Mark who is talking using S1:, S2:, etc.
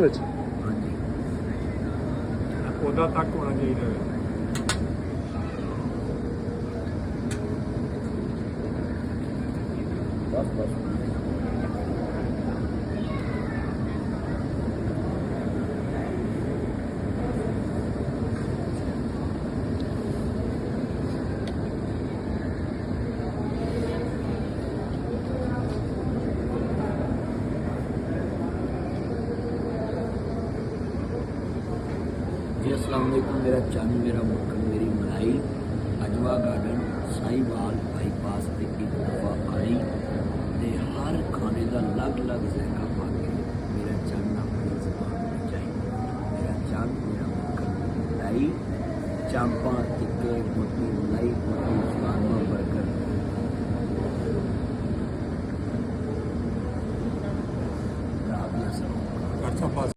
S1: ਵਿੱਚ
S2: ਹਾਂਜੀ
S3: ਉਹਦਾ ਤੱਕ ਹੋਣਾ ਚਾਹੀਦਾ ਹੈ।
S2: ਬਸ जी अस्सलाम वालेकुम। मेरा चंद मेरा मक्खन मेरी मलाई अजवा गार्डन साहिवाल बाईपास से एक दफ़ा आई तो हर खाने का अलग अलग जायका पा के मेरा चंद अपनी जबान में चाहिए। मेरा चंद मेरा मक्खन मलाई चांपा टिक्के मोटी मलाई मोटी